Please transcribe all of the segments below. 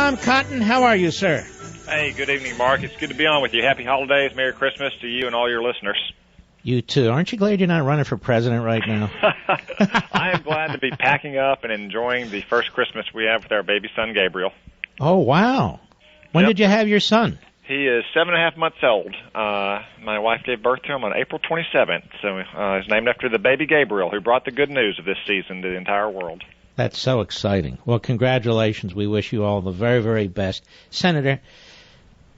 Tom Cotton. How are you, sir? Hey, good evening, Mark. It's good to be on with you. Happy holidays. Merry Christmas to you and all your listeners. You too. Aren't you glad you're not running for president right now? I am glad to be packing up and enjoying the first Christmas we have with our baby son, Gabriel. Oh, wow. When did you have your son? He is 7.5 months old. My wife gave birth to him on April 27th, so he's named after the baby Gabriel, who brought the good news of this season to the entire world. That's so exciting. Well, congratulations. We wish you all the very, very best. Senator,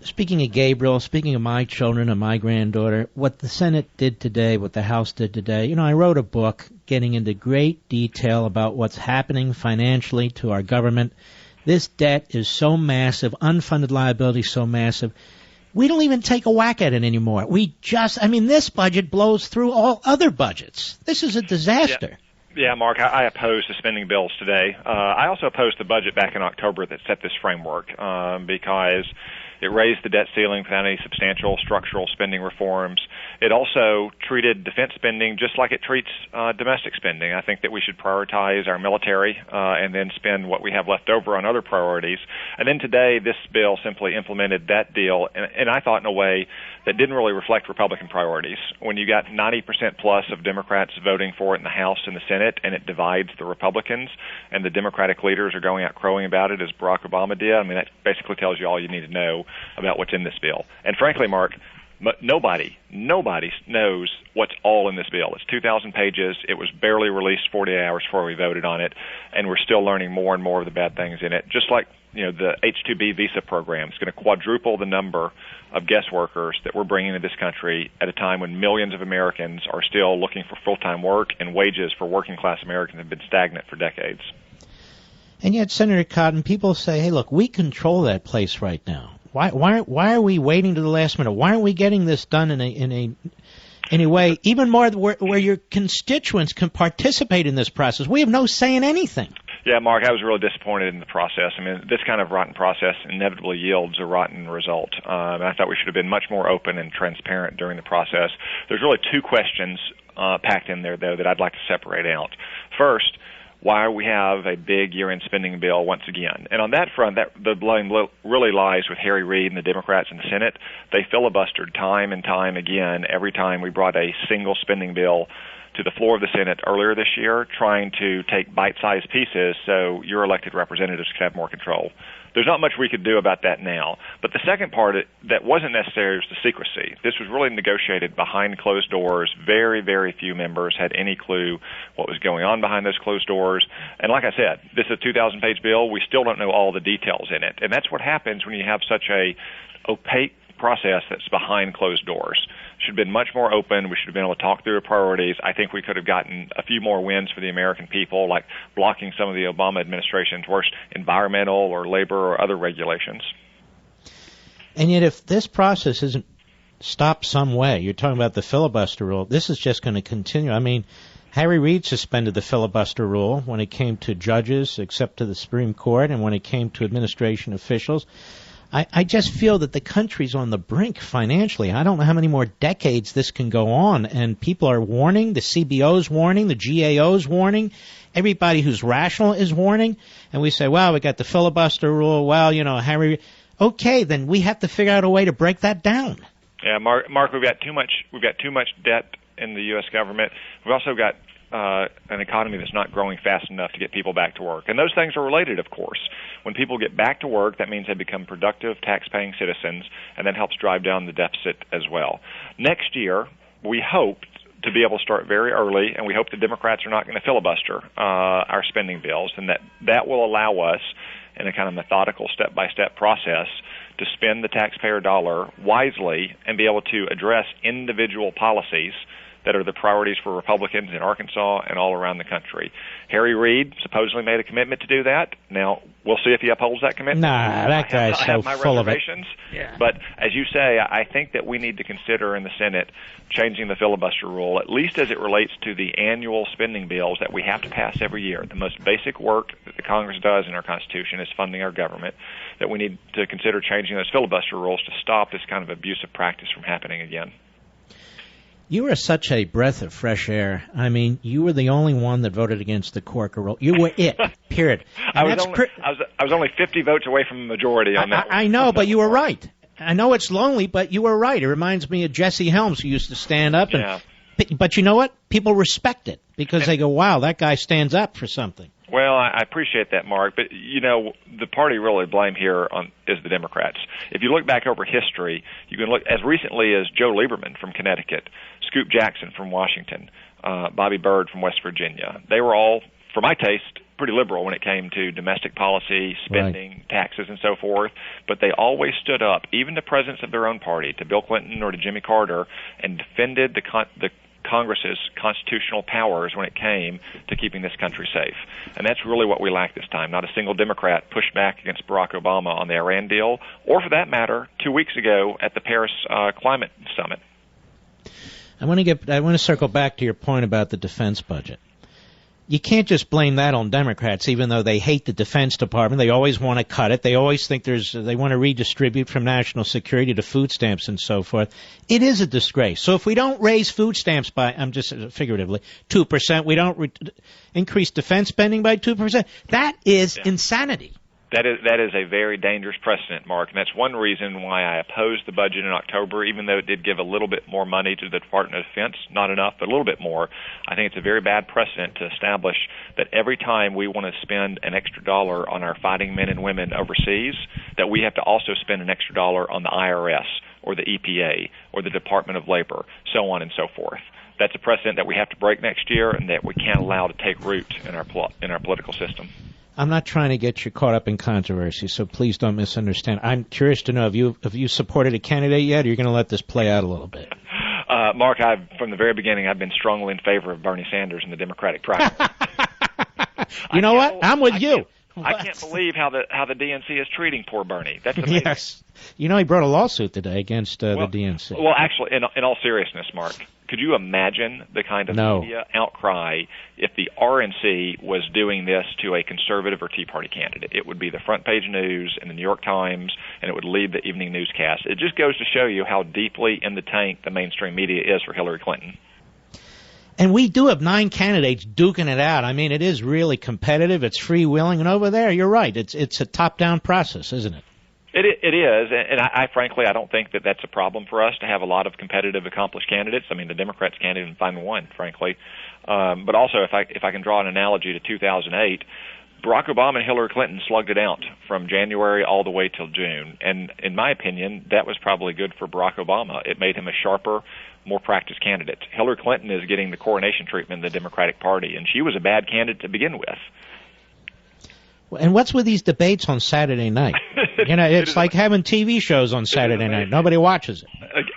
speaking of Gabriel, speaking of my children and my granddaughter, what the Senate did today, what the House did today, I wrote a book getting into great detail about what's happening financially to our government. This debt is so massive, unfunded liability so massive, we don't even take a whack at it anymore. This budget blows through all other budgets. This is a disaster. Yeah, Mark, I oppose the spending bills today. I also opposed the budget back in October that set this framework because it raised the debt ceiling without any substantial structural spending reforms. It also treated defense spending just like it treats domestic spending. I think that we should prioritize our military and then spend what we have left over on other priorities. And then today, this bill simply implemented that deal, and I thought in a way that didn't really reflect Republican priorities. When you got 90% plus of Democrats voting for it in the House and the Senate, and it divides the Republicans, and the Democratic leaders are going out crowing about it as Barack Obama did, that basically tells you all you need to know about what's in this bill. And frankly, Mark, nobody knows what's all in this bill. It's 2,000 pages. It was barely released 48 hours before we voted on it, and we're still learning more and more of the bad things in it. Just like the H-2B visa program is going to quadruple the number of guest workers that we're bringing to this country at a time when millions of Americans are still looking for full-time work, and wages for working-class Americans have been stagnant for decades. And yet, Senator Cotton, people say, hey, look, we control that place right now. Why are we waiting to the last minute? Why aren't we getting this done in a way even more where your constituents can participate in this process? We have no say in anything. Yeah, Mark, I was really disappointed in the process. This kind of rotten process inevitably yields a rotten result. And I thought we should have been much more open and transparent during the process. There's really two questions packed in there, though, that I'd like to separate out. First, why we have a big year-end spending bill once again. And on that front, the blame really lies with Harry Reid and the Democrats in the Senate. They filibustered time and time again every time we brought a single spending bill to the floor of the Senate earlier this year, trying to take bite-sized pieces so your elected representatives could have more control. There's not much we could do about that now. But the second part that wasn't necessary was the secrecy. This was really negotiated behind closed doors. Very, very few members had any clue what was going on behind those closed doors. And like I said, this is a 2,000-page bill. We still don't know all the details in it. And that's what happens when you have such a opaque process that's behind closed doors. Should have been much more open. We should have been able to talk through the priorities. I think we could have gotten a few more wins for the American people, like blocking some of the Obama administration's worst environmental or labor or other regulations. And yet if this process isn't stopped some way, you're talking about the filibuster rule, this is just going to continue. Harry Reid suspended the filibuster rule when it came to judges, except to the Supreme Court, and when it came to administration officials. I just feel that the country's on the brink financially. I don't know how many more decades this can go on, and people are warning, the CBO's warning, the GAO's warning, everybody who's rational is warning, and we say, well, we got the filibuster rule, Harry, okay, then we have to figure out a way to break that down. Yeah, Mark, we've got too much debt in the U.S. government. We've also got an economy that's not growing fast enough to get people back to work. And those things are related, of course. When people get back to work, that means they become productive, tax-paying citizens, and that helps drive down the deficit as well. Next year, we hope to be able to start very early, and we hope the Democrats are not going to filibuster our spending bills, and that will allow us, in a kind of methodical step-by-step process, to spend the taxpayer dollar wisely and be able to address individual policies that are the priorities for Republicans in Arkansas and all around the country. Harry Reid supposedly made a commitment to do that. Now, we'll see if he upholds that commitment. Nah, that guy's so full of it. Yeah. But as you say, I think that we need to consider in the Senate changing the filibuster rule, at least as it relates to the annual spending bills that we have to pass every year. The most basic work that the Congress does in our Constitution is funding our government, that we need to consider changing those filibuster rules to stop this kind of abusive practice from happening again. You are such a breath of fresh air. I mean, you were the only one that voted against the Corker rule. You were it, period. I was only 50 votes away from a majority on that. I know, but you were right. I know it's lonely, but you were right. It reminds me of Jesse Helms, who used to stand up. But you know what? People respect it because they go, wow, that guy stands up for something. Well, I appreciate that, Mark, but, the party really to blame here is the Democrats. If you look back over history, you can look as recently as Joe Lieberman from Connecticut, Scoop Jackson from Washington, Bobby Byrd from West Virginia. They were all, for my taste, pretty liberal when it came to domestic policy, spending, taxes, and so forth, but they always stood up, even to presidents of their own party, to Bill Clinton or to Jimmy Carter, and defended the Congress's constitutional powers when it came to keeping this country safe. And that's really what we lack this time. Not a single Democrat pushed back against Barack Obama on the Iran deal, or for that matter, 2 weeks ago at the Paris Climate Summit. I want to circle back to your point about the defense budget. You can't just blame that on Democrats, even though they hate the Defense Department. They always want to cut it. They always think they want to redistribute from national security to food stamps and so forth. It is a disgrace. So if we don't raise food stamps by, I'm just figuratively, 2%, we don't increase defense spending by 2%, that is insanity. That is a very dangerous precedent, Mark, and that's one reason why I opposed the budget in October, even though it did give a little bit more money to the Department of Defense, not enough, but a little bit more. I think it's a very bad precedent to establish that every time we want to spend an extra dollar on our fighting men and women overseas, that we have to also spend an extra dollar on the IRS or the EPA or the Department of Labor, so on and so forth. That's a precedent that we have to break next year and that we can't allow to take root in our political system. I'm not trying to get you caught up in controversy, so please don't misunderstand. I'm curious to know, have you supported a candidate yet, or you're going to let this play out a little bit? Mark, from the very beginning, I've been strongly in favor of Bernie Sanders in the Democratic primary. You know what? I'm with you. I can't believe how the DNC is treating poor Bernie. That's amazing. Yes. He brought a lawsuit today against the DNC. Well, actually, in all seriousness, Mark, could you imagine the kind of media outcry if the RNC was doing this to a conservative or Tea Party candidate? It would be the front page news in the New York Times, and it would lead the evening newscast. It just goes to show you how deeply in the tank the mainstream media is for Hillary Clinton. And we do have 9 candidates duking it out. I mean, it is really competitive. It's freewheeling. And over there, you're right. It's a top-down process, isn't it? It is, and I frankly, I don't think that that's a problem for us to have a lot of competitive, accomplished candidates. I mean, the Democrats can't even find one, frankly. But also, if I can draw an analogy to 2008, Barack Obama and Hillary Clinton slugged it out from January all the way till June. And in my opinion, that was probably good for Barack Obama. It made him a sharper, more practiced candidate. Hillary Clinton is getting the coronation treatment in the Democratic Party, and she was a bad candidate to begin with. And what's with these debates on Saturday night? It's like having TV shows on Saturday night. Nobody watches it.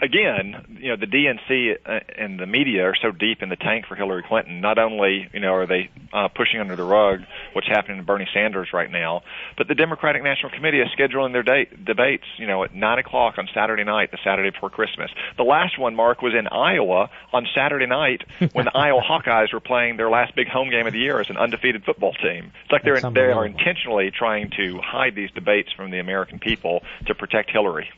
Again, the DNC and the media are so deep in the tank for Hillary Clinton. Not only, are they pushing under the rug what's happening to Bernie Sanders right now, but the Democratic National Committee is scheduling their debates, at 9 o'clock on Saturday night, the Saturday before Christmas. The last one, Mark, was in Iowa on Saturday night when the Iowa Hawkeyes were playing their last big home game of the year as an undefeated football team. It's like they are intentionally trying to hide these debates from the American people to protect Hillary.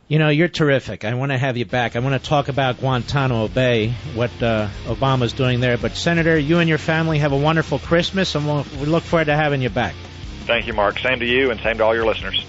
You're terrific. I want to have you back. I want to talk about Guantanamo Bay, what Obama's doing there. But, Senator, you and your family have a wonderful Christmas, and we look forward to having you back. Thank you, Mark. Same to you, and same to all your listeners.